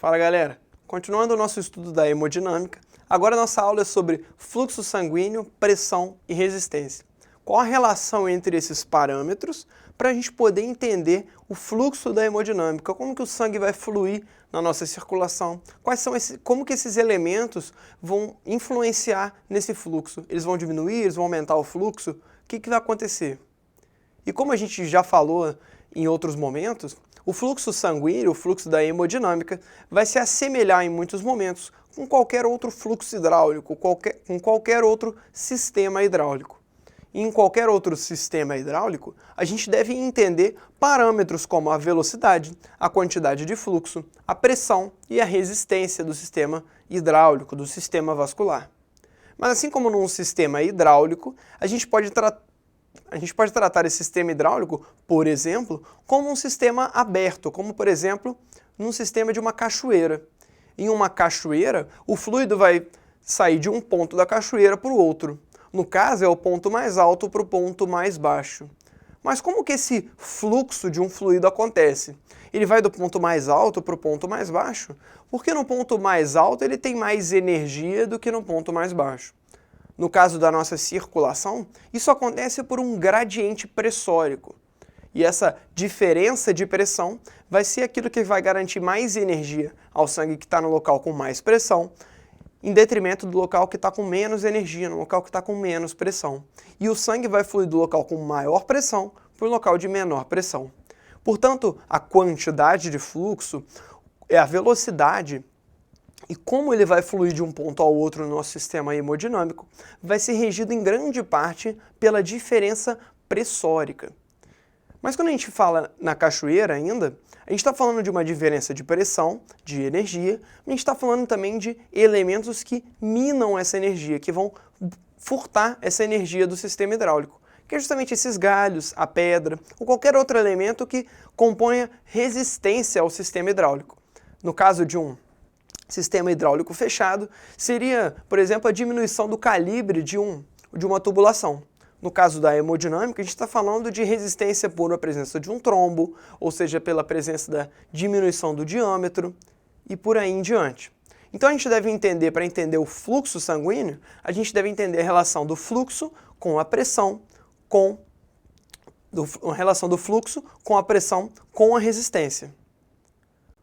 Fala galera, continuando o nosso estudo da hemodinâmica, agora nossa aula é sobre fluxo sanguíneo, pressão e resistência. Qual a relação entre esses parâmetros para a gente poder entender o fluxo da hemodinâmica, como que o sangue vai fluir na nossa circulação, como que esses elementos vão influenciar nesse fluxo, eles vão diminuir, eles vão aumentar o fluxo, o que vai acontecer? E como a gente já falou em outros momentos, o fluxo sanguíneo, o fluxo da hemodinâmica, vai se assemelhar em muitos momentos com qualquer outro fluxo hidráulico, com qualquer outro sistema hidráulico. E em qualquer outro sistema hidráulico, a gente deve entender parâmetros como a velocidade, a quantidade de fluxo, a pressão e a resistência do sistema hidráulico, do sistema vascular. Mas assim como num sistema hidráulico, a gente pode tratar esse sistema hidráulico, por exemplo, como um sistema aberto, como por exemplo, num sistema de uma cachoeira. Em uma cachoeira, o fluido vai sair de um ponto da cachoeira para o outro. No caso, é o ponto mais alto para o ponto mais baixo. Mas como que esse fluxo de um fluido acontece? Ele vai do ponto mais alto para o ponto mais baixo? Porque no ponto mais alto ele tem mais energia do que no ponto mais baixo. No caso da nossa circulação, isso acontece por um gradiente pressórico. E essa diferença de pressão vai ser aquilo que vai garantir mais energia ao sangue que está no local com mais pressão, em detrimento do local que está com menos energia, no local que está com menos pressão. E o sangue vai fluir do local com maior pressão para o local de menor pressão. Portanto, a quantidade de fluxo é a velocidade e como ele vai fluir de um ponto ao outro no nosso sistema hemodinâmico vai ser regido em grande parte pela diferença pressórica. Mas quando a gente fala na cachoeira ainda, a gente está falando de uma diferença de pressão, de energia, mas a gente está falando também de elementos que minam essa energia, que vão furtar essa energia do sistema hidráulico, que é justamente esses galhos, a pedra, ou qualquer outro elemento que componha resistência ao sistema hidráulico. No caso de um sistema hidráulico fechado, seria, por exemplo, a diminuição do calibre de uma tubulação. No caso da hemodinâmica, a gente está falando de resistência por a presença de um trombo, ou seja, pela presença da diminuição do diâmetro e por aí em diante. Então a gente deve entender, para entender o fluxo sanguíneo, a gente deve entender a relação do fluxo com a pressão, a relação do fluxo com a pressão com a resistência.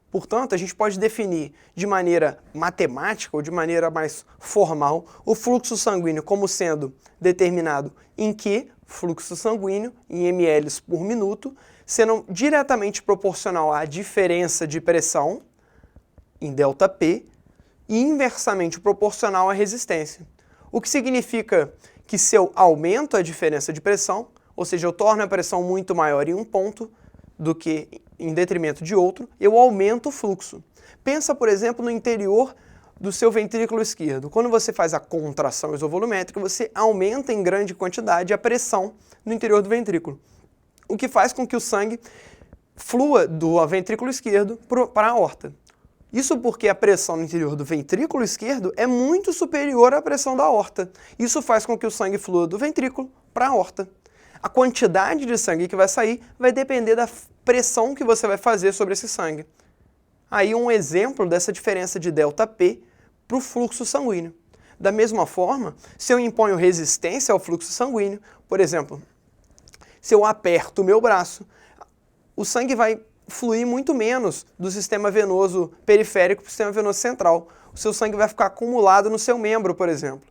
Portanto, a gente pode definir de maneira matemática ou de maneira mais formal o fluxo sanguíneo como sendo determinado em Q, fluxo sanguíneo, em ml por minuto, sendo diretamente proporcional à diferença de pressão, em ΔP, e inversamente proporcional à resistência. O que significa que se eu aumento a diferença de pressão, ou seja, eu torno a pressão muito maior em um ponto do que em detrimento de outro, eu aumento o fluxo. Pensa, por exemplo, no interior do seu ventrículo esquerdo. Quando você faz a contração isovolumétrica, você aumenta em grande quantidade a pressão no interior do ventrículo, o que faz com que o sangue flua do ventrículo esquerdo para a aorta. Isso porque a pressão no interior do ventrículo esquerdo é muito superior à pressão da aorta. Isso faz com que o sangue flua do ventrículo para a aorta. A quantidade de sangue que vai sair vai depender da pressão que você vai fazer sobre esse sangue. Aí um exemplo dessa diferença de ΔP para o fluxo sanguíneo. Da mesma forma, se eu imponho resistência ao fluxo sanguíneo, por exemplo, se eu aperto o meu braço, o sangue vai fluir muito menos do sistema venoso periférico para o sistema venoso central. O seu sangue vai ficar acumulado no seu membro, por exemplo.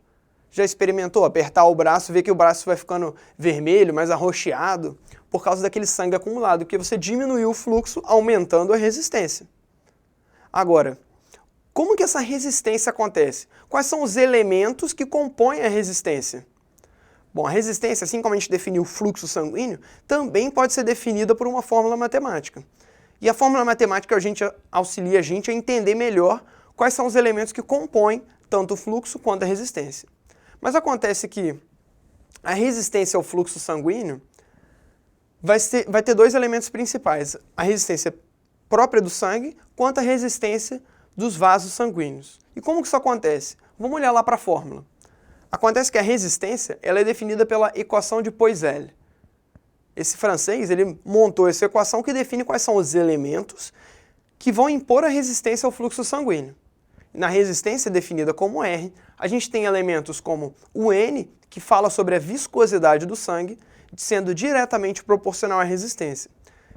Já experimentou apertar o braço, ver que o braço vai ficando vermelho, mais arroxeado, por causa daquele sangue acumulado, porque você diminuiu o fluxo, aumentando a resistência. Agora, como que essa resistência acontece? Quais são os elementos que compõem a resistência? Bom, a resistência, assim como a gente definiu o fluxo sanguíneo, também pode ser definida por uma fórmula matemática. E a fórmula matemática auxilia a gente a entender melhor quais são os elementos que compõem tanto o fluxo quanto a resistência. Mas acontece que a resistência ao fluxo sanguíneo vai ter dois elementos principais, a resistência própria do sangue quanto a resistência dos vasos sanguíneos. E como que isso acontece? Vamos olhar lá para a fórmula. Acontece que a resistência ela é definida pela equação de Poiseuille. Esse francês ele montou essa equação que define quais são os elementos que vão impor a resistência ao fluxo sanguíneo. Na resistência definida como R, a gente tem elementos como o N, que fala sobre a viscosidade do sangue, sendo diretamente proporcional à resistência,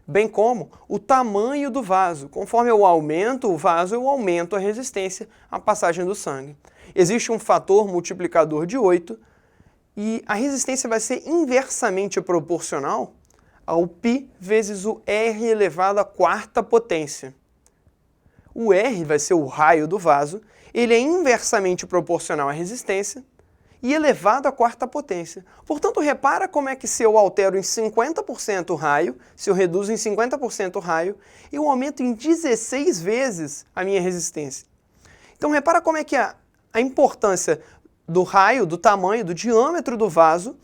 bem como o tamanho do vaso. Conforme eu aumento o vaso, eu aumento a resistência à passagem do sangue. Existe um fator multiplicador de 8 e a resistência vai ser inversamente proporcional ao π vezes o R elevado à quarta potência. O R vai ser o raio do vaso, ele é inversamente proporcional à resistência e elevado à quarta potência. Portanto, repara como é que se eu altero em 50% o raio, se eu reduzo em 50% o raio, eu aumento em 16 vezes a minha resistência. Então, repara como é que a importância do raio, do tamanho, do diâmetro do vaso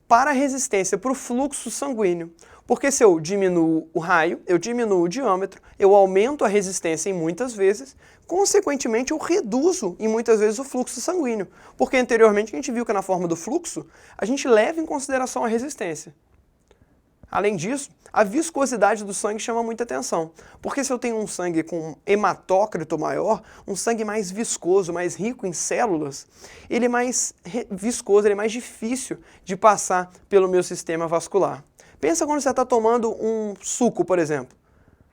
para a resistência, para o fluxo sanguíneo. Porque se eu diminuo o raio, eu diminuo o diâmetro, eu aumento a resistência em muitas vezes, consequentemente eu reduzo em muitas vezes o fluxo sanguíneo. Porque anteriormente a gente viu que na forma do fluxo, a gente leva em consideração a resistência. Além disso, a viscosidade do sangue chama muita atenção, porque se eu tenho um sangue com hematócrito maior, um sangue mais viscoso, mais rico em células, ele é mais viscoso, ele é mais difícil de passar pelo meu sistema vascular. Pensa quando você está tomando um suco, por exemplo.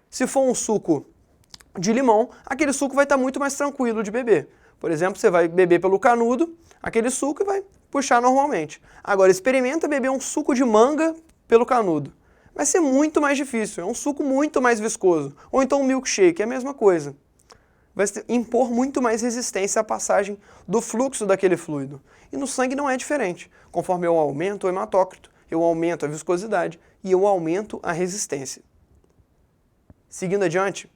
Se for um suco de limão, aquele suco vai estar muito mais tranquilo de beber. Por exemplo, você vai beber pelo canudo, aquele suco e vai puxar normalmente. Agora, experimenta beber um suco de manga pelo canudo. Vai ser muito mais difícil, é um suco muito mais viscoso. Ou então um milkshake, é a mesma coisa. Vai impor muito mais resistência à passagem do fluxo daquele fluido. E no sangue não é diferente. Conforme eu aumento o hematócrito, eu aumento a viscosidade e eu aumento a resistência. Seguindo adiante,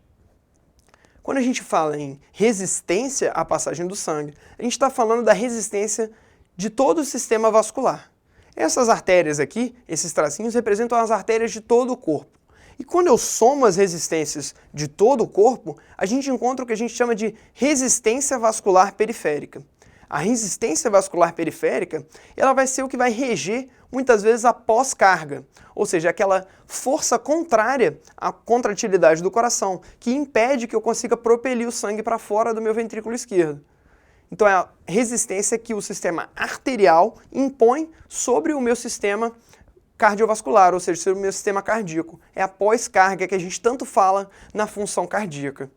quando a gente fala em resistência à passagem do sangue, a gente está falando da resistência de todo o sistema vascular. Essas artérias aqui, esses tracinhos, representam as artérias de todo o corpo. E quando eu somo as resistências de todo o corpo, a gente encontra o que a gente chama de resistência vascular periférica. A resistência vascular periférica, ela vai ser o que vai reger muitas vezes a pós-carga, ou seja, aquela força contrária à contratilidade do coração, que impede que eu consiga propelir o sangue para fora do meu ventrículo esquerdo. Então é a resistência que o sistema arterial impõe sobre o meu sistema cardiovascular, ou seja, sobre o meu sistema cardíaco. É a pós-carga que a gente tanto fala na função cardíaca.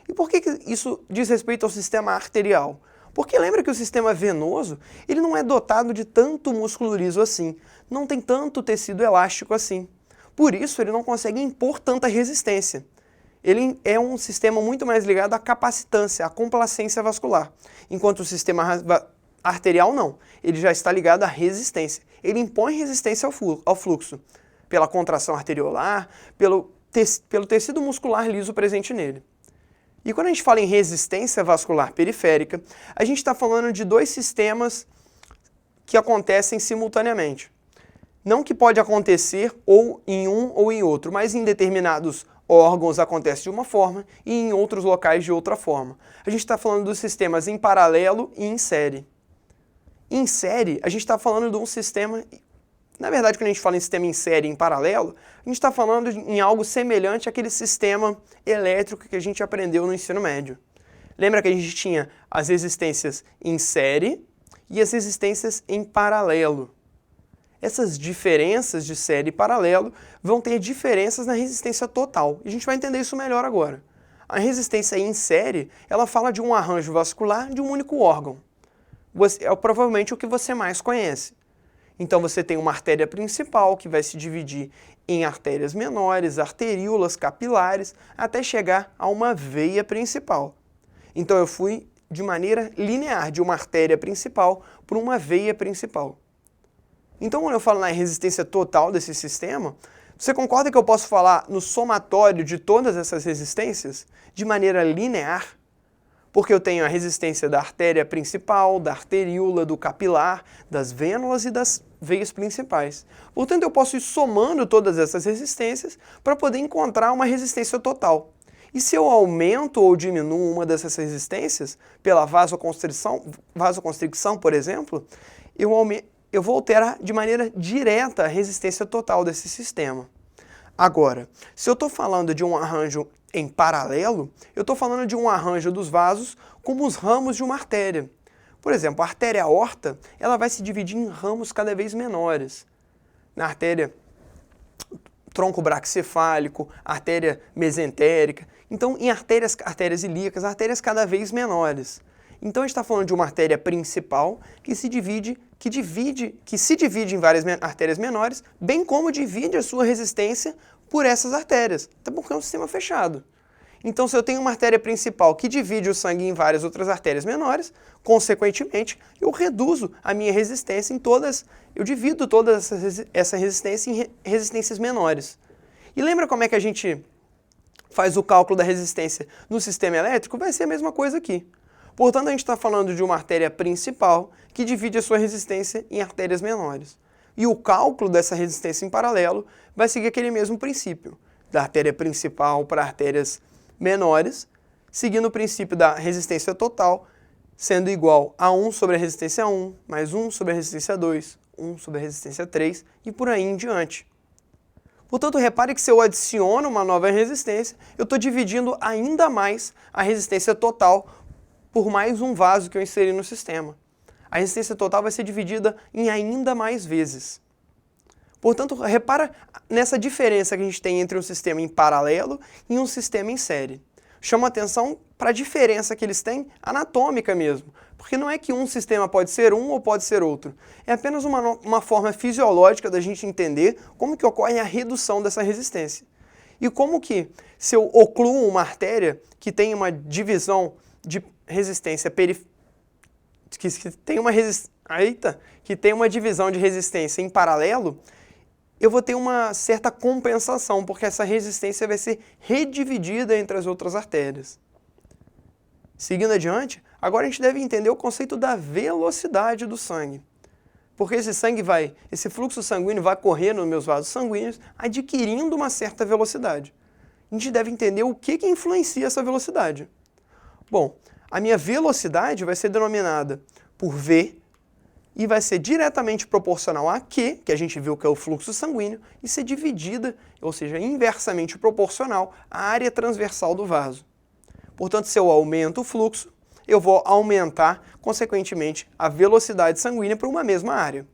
E por que isso diz respeito ao sistema arterial? Porque lembra que o sistema venoso, ele não é dotado de tanto músculo liso assim, não tem tanto tecido elástico assim. Por isso, ele não consegue impor tanta resistência. Ele é um sistema muito mais ligado à capacitância, à complacência vascular, enquanto o sistema arterial não, ele já está ligado à resistência. Ele impõe resistência ao fluxo, pela contração arteriolar, pelo tecido muscular liso presente nele. E quando a gente fala em resistência vascular periférica, a gente está falando de dois sistemas que acontecem simultaneamente. Não que pode acontecer ou em um ou em outro, mas em determinados órgãos acontece de uma forma e em outros locais de outra forma. A gente está falando dos sistemas em paralelo e em série. Em série, a gente está falando de um sistema... Na verdade, quando a gente fala em sistema em série e em paralelo, a gente está falando em algo semelhante àquele sistema elétrico que a gente aprendeu no ensino médio. Lembra que a gente tinha as resistências em série e as resistências em paralelo. Essas diferenças de série e paralelo vão ter diferenças na resistência total. E a gente vai entender isso melhor agora. A resistência em série, ela fala de um arranjo vascular de um único órgão. É provavelmente o que você mais conhece. Então você tem uma artéria principal que vai se dividir em artérias menores, arteríolas, capilares, até chegar a uma veia principal. Então eu fui de maneira linear, de uma artéria principal para uma veia principal. Então quando eu falo na resistência total desse sistema, você concorda que eu posso falar no somatório de todas essas resistências de maneira linear? Porque eu tenho a resistência da artéria principal, da arteríola, do capilar, das vênulas e das veias principais. Portanto, eu posso ir somando todas essas resistências para poder encontrar uma resistência total. E se eu aumento ou diminuo uma dessas resistências, pela vasoconstricção, por exemplo, eu vou alterar de maneira direta a resistência total desse sistema. Agora, se eu estou falando de um arranjo em paralelo, eu estou falando de um arranjo dos vasos como os ramos de uma artéria. Por exemplo, a artéria aorta, ela vai se dividir em ramos cada vez menores. Na artéria tronco braquicefálico, artéria mesentérica. Então, em artérias ilíacas, artérias cada vez menores. Então, a gente está falando de uma artéria principal que se divide em várias artérias menores, bem como divide a sua resistência por essas artérias, até porque é um sistema fechado. Então, se eu tenho uma artéria principal que divide o sangue em várias outras artérias menores, consequentemente, eu reduzo a minha resistência em todas, eu divido toda essa resistência em resistências menores. E lembra como é que a gente faz o cálculo da resistência no sistema elétrico? Vai ser a mesma coisa aqui. Portanto, a gente está falando de uma artéria principal que divide a sua resistência em artérias menores. E o cálculo dessa resistência em paralelo vai seguir aquele mesmo princípio, da artéria principal para artérias menores, seguindo o princípio da resistência total, sendo igual a 1 sobre a resistência 1, mais 1 sobre a resistência 2, 1 sobre a resistência 3 e por aí em diante. Portanto, repare que se eu adiciono uma nova resistência, eu estou dividindo ainda mais a resistência total por mais um vaso que eu inseri no sistema. A resistência total vai ser dividida em ainda mais vezes. Portanto, repara nessa diferença que a gente tem entre um sistema em paralelo e um sistema em série. Chama atenção para a diferença que eles têm anatômica mesmo, porque não é que um sistema pode ser um ou pode ser outro. É apenas uma forma fisiológica da gente entender como que ocorre a redução dessa resistência. E como que, se eu ocluo uma artéria que tem uma divisão de resistência que tem uma divisão de resistência em paralelo, eu vou ter uma certa compensação, porque essa resistência vai ser redividida entre as outras artérias. Seguindo adiante, agora a gente deve entender o conceito da velocidade do sangue. Porque esse fluxo sanguíneo vai correr nos meus vasos sanguíneos, adquirindo uma certa velocidade. A gente deve entender o que influencia essa velocidade. Bom, a minha velocidade vai ser denominada por V e vai ser diretamente proporcional a Q, que a gente viu que é o fluxo sanguíneo, e ser dividida, ou seja, inversamente proporcional à área transversal do vaso. Portanto, se eu aumento o fluxo, eu vou aumentar, consequentemente, a velocidade sanguínea para uma mesma área.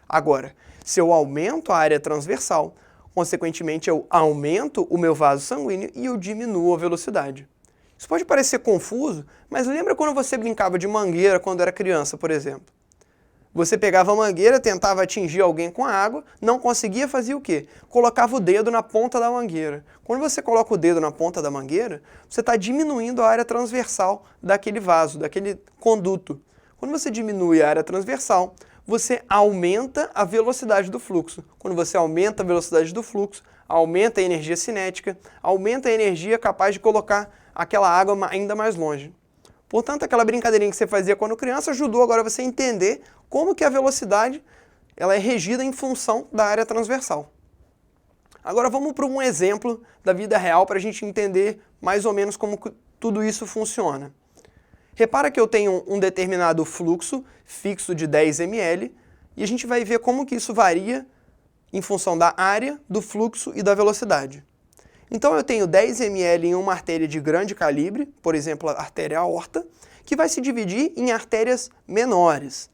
Agora, se eu aumento a área transversal, consequentemente, eu aumento o meu vaso sanguíneo e eu diminuo a velocidade. Isso pode parecer confuso, mas lembra quando você brincava de mangueira quando era criança, por exemplo? Você pegava a mangueira, tentava atingir alguém com a água, não conseguia, fazia o quê? Colocava o dedo na ponta da mangueira. Quando você coloca o dedo na ponta da mangueira, você está diminuindo a área transversal daquele vaso, daquele conduto. Quando você diminui a área transversal, você aumenta a velocidade do fluxo. Quando você aumenta a velocidade do fluxo, aumenta a energia cinética, aumenta a energia capaz de colocar aquela água ainda mais longe. Portanto, aquela brincadeirinha que você fazia quando criança ajudou agora você a entender como que a velocidade ela é regida em função da área transversal. Agora vamos para um exemplo da vida real para a gente entender mais ou menos como tudo isso funciona. Repara que eu tenho um determinado fluxo fixo de 10 ml e a gente vai ver como que isso varia em função da área, do fluxo e da velocidade. Então eu tenho 10 ml em uma artéria de grande calibre, por exemplo, a artéria aorta, que vai se dividir em artérias menores.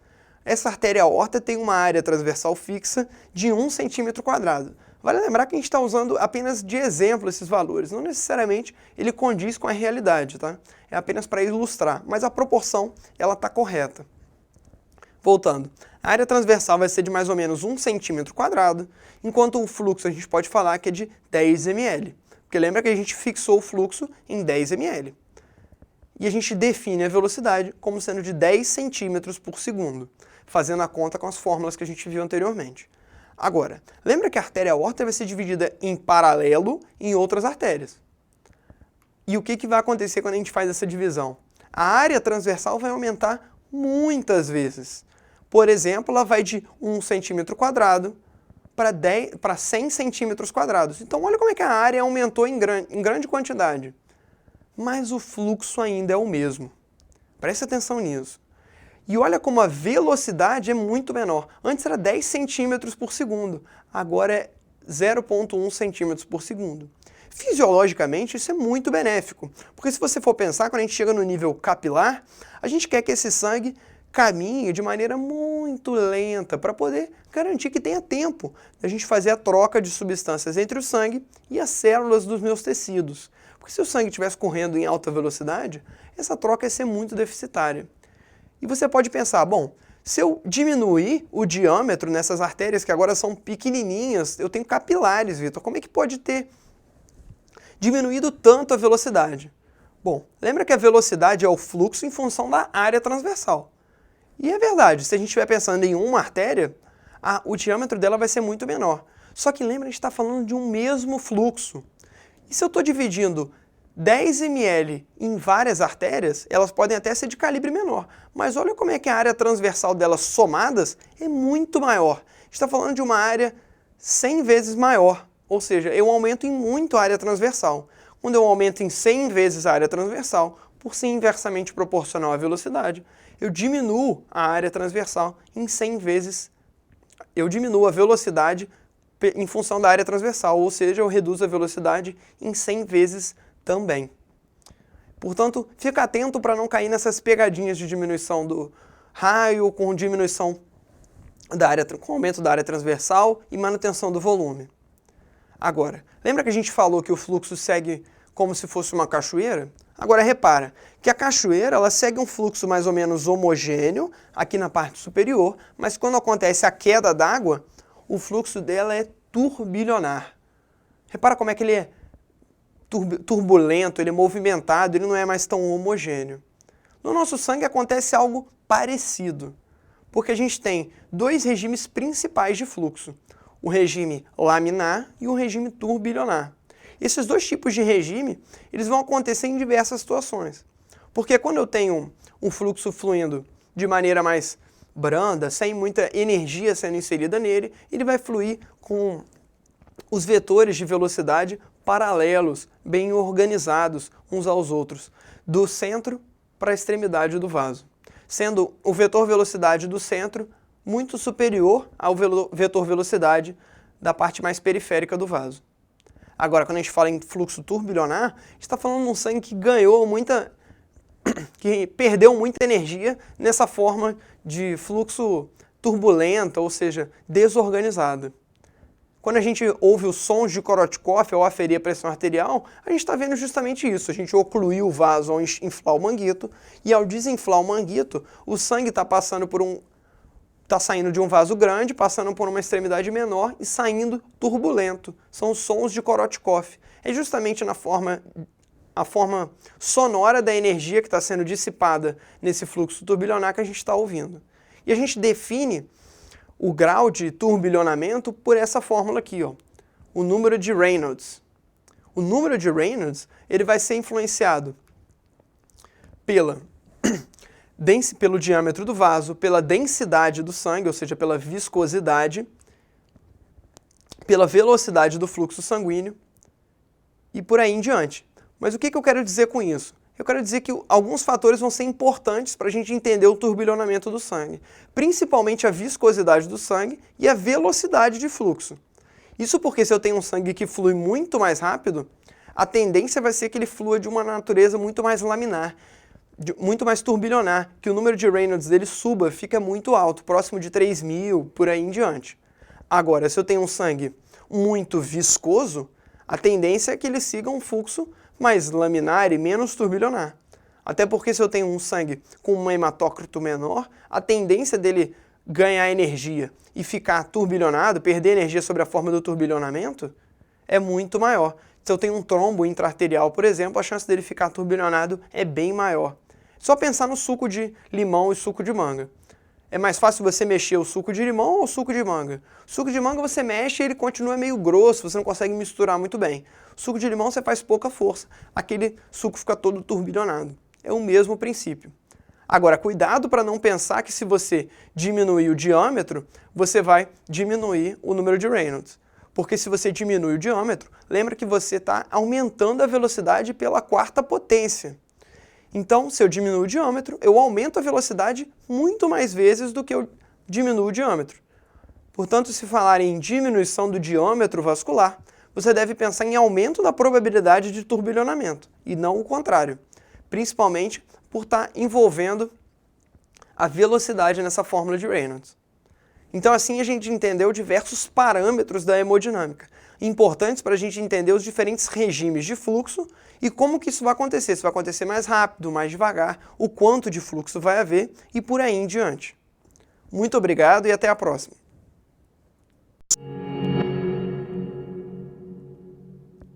Essa artéria aorta tem uma área transversal fixa de 1 cm². Vale lembrar que a gente está usando apenas de exemplo esses valores, não necessariamente ele condiz com a realidade, tá? É apenas para ilustrar, mas a proporção ela está correta. Voltando, a área transversal vai ser de mais ou menos 1 cm², enquanto o fluxo a gente pode falar que é de 10 ml. Porque lembra que a gente fixou o fluxo em 10 ml. E a gente define a velocidade como sendo de 10 centímetros por segundo, fazendo a conta com as fórmulas que a gente viu anteriormente. Agora, lembra que a artéria aorta vai ser dividida em paralelo em outras artérias. E o que vai acontecer quando a gente faz essa divisão? A área transversal vai aumentar muitas vezes. Por exemplo, ela vai de 1 cm² para 100 cm². Então, olha como é que a área aumentou em grande quantidade. Mas o fluxo ainda é o mesmo. Preste atenção nisso. E olha como a velocidade é muito menor. Antes era 10 centímetros por segundo, agora é 0,1 centímetros por segundo. Fisiologicamente, isso é muito benéfico, porque se você for pensar, quando a gente chega no nível capilar, a gente quer que esse sangue caminhe de maneira muito lenta para poder garantir que tenha tempo da gente fazer a troca de substâncias entre o sangue e as células dos meus tecidos. Porque se o sangue estivesse correndo em alta velocidade, essa troca ia ser muito deficitária. E você pode pensar, bom, se eu diminuir o diâmetro nessas artérias que agora são pequenininhas, eu tenho capilares, Vitor, como é que pode ter diminuído tanto a velocidade? Bom, lembra que a velocidade é o fluxo em função da área transversal. E é verdade, se a gente estiver pensando em uma artéria, o diâmetro dela vai ser muito menor. Só que lembra, a gente está falando de um mesmo fluxo. E se eu estou dividindo 10 ml em várias artérias, elas podem até ser de calibre menor. Mas olha como é que a área transversal delas somadas é muito maior. A gente está falando de uma área 100 vezes maior. Ou seja, eu aumento em muito a área transversal. Quando eu aumento em 100 vezes a área transversal, por ser inversamente proporcional à velocidade, eu diminuo a área transversal em 100 vezes, eu diminuo a velocidade em função da área transversal, ou seja, eu reduzo a velocidade em 100 vezes também. Portanto, fica atento para não cair nessas pegadinhas de diminuição do raio com diminuição da área, com aumento da área transversal e manutenção do volume. Agora, lembra que a gente falou que o fluxo segue como se fosse uma cachoeira? Agora repara que a cachoeira ela segue um fluxo mais ou menos homogêneo aqui na parte superior, mas quando acontece a queda d'água, o fluxo dela é turbilionar. Repara como é que ele é turbulento, ele é movimentado, ele não é mais tão homogêneo. No nosso sangue acontece algo parecido, porque a gente tem dois regimes principais de fluxo, o regime laminar e o regime turbilionar. Esses dois tipos de regime, eles vão acontecer em diversas situações. Porque quando eu tenho um fluxo fluindo de maneira mais branda, sem muita energia sendo inserida nele, ele vai fluir com os vetores de velocidade paralelos, bem organizados uns aos outros, do centro para a extremidade do vaso, sendo o vetor velocidade do centro muito superior ao vetor velocidade da parte mais periférica do vaso. Agora, quando a gente fala em fluxo turbilionar, a gente está falando de um sangue que que perdeu muita energia nessa forma de fluxo turbulento, ou seja, desorganizado. Quando a gente ouve os sons de Korotchkov ao aferir a pressão arterial, a gente está vendo justamente isso. A gente ocluiu o vaso ao inflar o manguito, e ao desinflar o manguito, o sangue está saindo de um vaso grande, passando por uma extremidade menor e saindo turbulento. São os sons de Korotchkov. É justamente a forma sonora da energia que está sendo dissipada nesse fluxo turbilionar que a gente está ouvindo. E a gente define o grau de turbilionamento por essa fórmula aqui, ó, o número de Reynolds. O número de Reynolds ele vai ser influenciado pelo diâmetro do vaso, pela densidade do sangue, ou seja, pela viscosidade, pela velocidade do fluxo sanguíneo e por aí em diante. Mas o que eu quero dizer com isso? Eu quero dizer que alguns fatores vão ser importantes para a gente entender o turbilionamento do sangue, principalmente a viscosidade do sangue e a velocidade de fluxo. Isso porque se eu tenho um sangue que flui muito mais rápido, a tendência vai ser que ele flua de uma natureza muito mais laminar, muito mais turbilionar, que o número de Reynolds dele suba, fica muito alto, próximo de 3.000, por aí em diante. Agora, se eu tenho um sangue muito viscoso, a tendência é que ele siga um fluxo mais laminar e menos turbilionar. Até porque se eu tenho um sangue com um hematócrito menor, a tendência dele ganhar energia e ficar turbilionado, perder energia sobre a forma do turbilionamento, é muito maior. Se eu tenho um trombo intraarterial, por exemplo, a chance dele ficar turbilionado é bem maior. Só pensar no suco de limão e suco de manga. É mais fácil você mexer o suco de limão ou o suco de manga? O suco de manga você mexe e ele continua meio grosso, você não consegue misturar muito bem. O suco de limão você faz pouca força, aquele suco fica todo turbilionado. É o mesmo princípio. Agora, cuidado para não pensar que se você diminuir o diâmetro, você vai diminuir o número de Reynolds. Porque se você diminui o diâmetro, lembra que você está aumentando a velocidade pela quarta potência. Então, se eu diminuo o diâmetro, eu aumento a velocidade muito mais vezes do que eu diminuo o diâmetro. Portanto, se falar em diminuição do diâmetro vascular, você deve pensar em aumento da probabilidade de turbilhonamento, e não o contrário, principalmente por estar envolvendo a velocidade nessa fórmula de Reynolds. Então assim a gente entendeu diversos parâmetros da hemodinâmica, importantes para a gente entender os diferentes regimes de fluxo e como que isso vai acontecer, se vai acontecer mais rápido, mais devagar, o quanto de fluxo vai haver e por aí em diante. Muito obrigado e até a próxima.